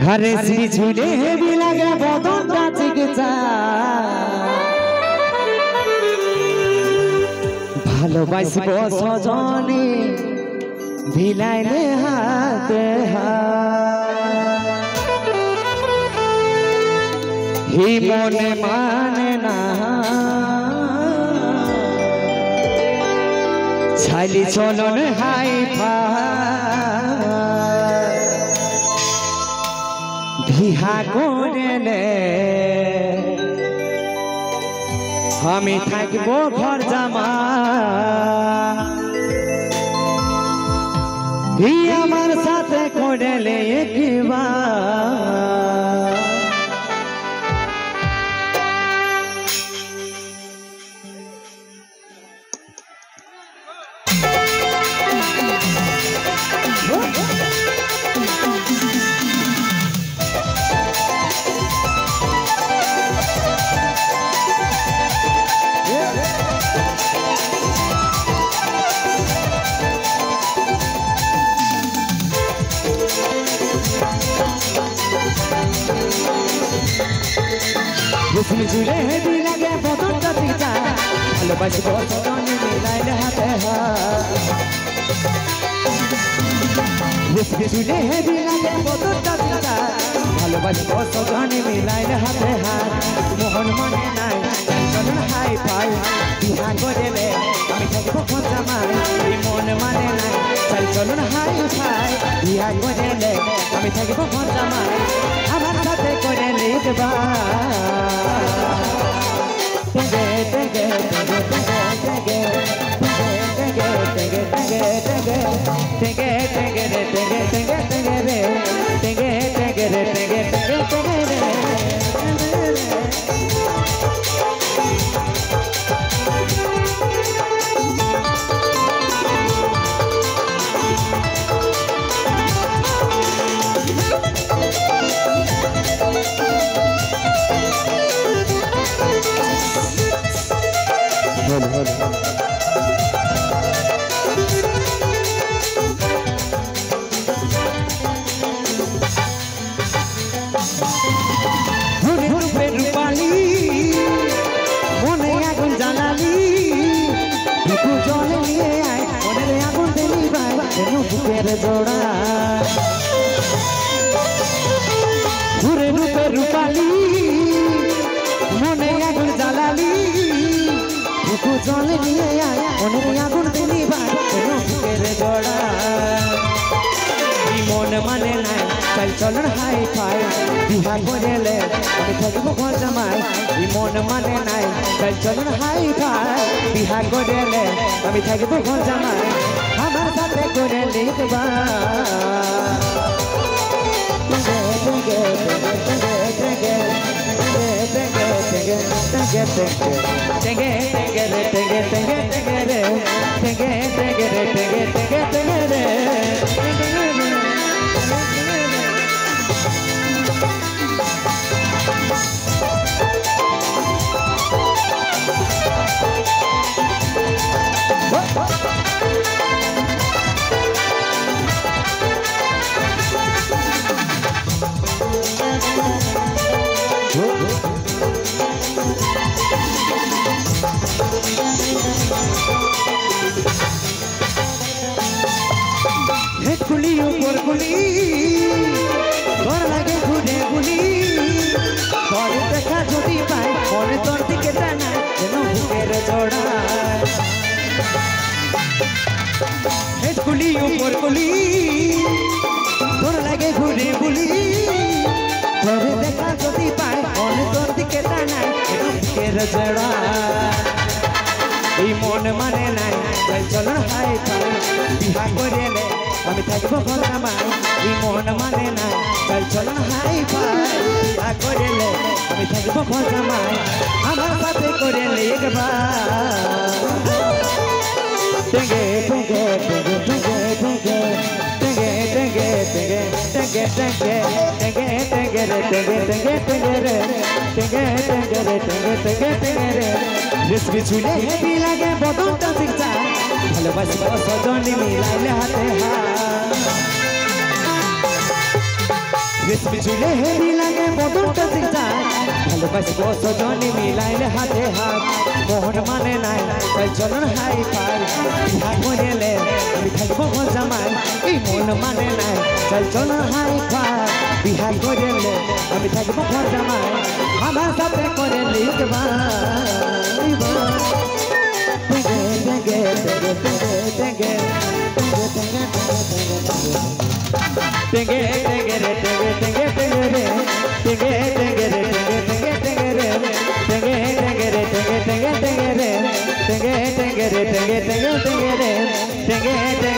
আরে ঝুলে হেবি লাগে বদনটা চিকিৎসা ভালোবাসব সজনে ভিলাইলে হাতে হি মনে মানে না ছাইলি চলন হাই বিহা করলে আমি থাকবো ঘর জামা আমার সাথে করলে একবার ঝুলে হেবি লাগে বদনটা চিকিৎসা ভালোবাসব সজনে মিলাইলে হাতে ঝুলে হেবি লাগে বদনটা চিকিৎসা ভালোবাসব সজনে মিলাইলে হাতে মোহন মনে নাই চলন হাই ফাই বিহা করলে আমি থাকবো ঘর জামাই মন মানে নাই চলন হাই ফাই বিহা করলে আমি থাকবো ঘর জামাই আমার সাথে করে লিখবা जोड़ा घुरे रूपे रूपाली मने आगुन जालाली बुकु जल निये आय मने आगुन दिली भाई बुकेर जोड़ा मन माने नाय चल चलन हाई फाई बिहा करले আমি থাকবো ঘর জামাই मन माने नाय चल चलन हाई फाई बिहा करले আমি থাকবো ঘর জামাই আমার সাথে করে লিখবা गुली ऊपर गुली घर लागे घुरे गुली घर देखा যদি পাই মনে তোর দিকে টানায় যেন বুকের জোড়া গুলি ऊपर गुली घर लागे ঘুরে গুলি ঘর দেখা যদি পাই মনে তোর দিকে টানায় যেন বুকের জোড়া এই মন মানে নাই চলন হাই ফাই বিহা করলে আমি থাকবো ঘর জামাই মন মানে না চল চলন হাই ফাই বিহা করলে আমি থাকবো ঘর জামাই আমার সাথে করে লিখবা টেঙ্গে টেঙ্গে টেঙ্গে টেঙ্গে টেঙ্গে টেঙ্গে টেঙ্গে টেঙ্গে টেঙ্গে টেঙ্গে টেঙ্গে রে টেঙ্গে টেঙ্গে টেঙ্গে রে টেঙ্গে টেঙ্গে রে টেঙ্গে টেঙ্গে টেঙ্গে রে রেসবি ঝুলে হেবি লাগে বদনটা চিকিৎসা ভালোবাসব সজনে মিলাইলে হাতে রেশমি চুলে হেরি লাগে বদনটা জিগজাগ ভালোবাসব সজনী মিলাইলে হাতে হাত মোহন মানে নাই তাই চলন হাই পার বিহা করেলে আমি থাকবো ঘর জামাই এই মন মানে নাই চল চলন হাই পার বিহা করেলে আমি থাকবো ঘর জামাই আমার সাথে করে লিখবা টেঙ্গে টেঙ্গে রে টেঙ্গে টেঙ্গে টেঙ্গে রে টেঙ্গে টেঙ্গে রে টেঙ্গে টেঙ্গে রে টেঙ্গে টেঙ্গে রে টেঙ্গে টেঙ্গে টেঙ্গে রে টেঙ্গে টেঙ্গে রে টেঙ্গে টেঙ্গে টেঙ্গে রে টেঙ্গে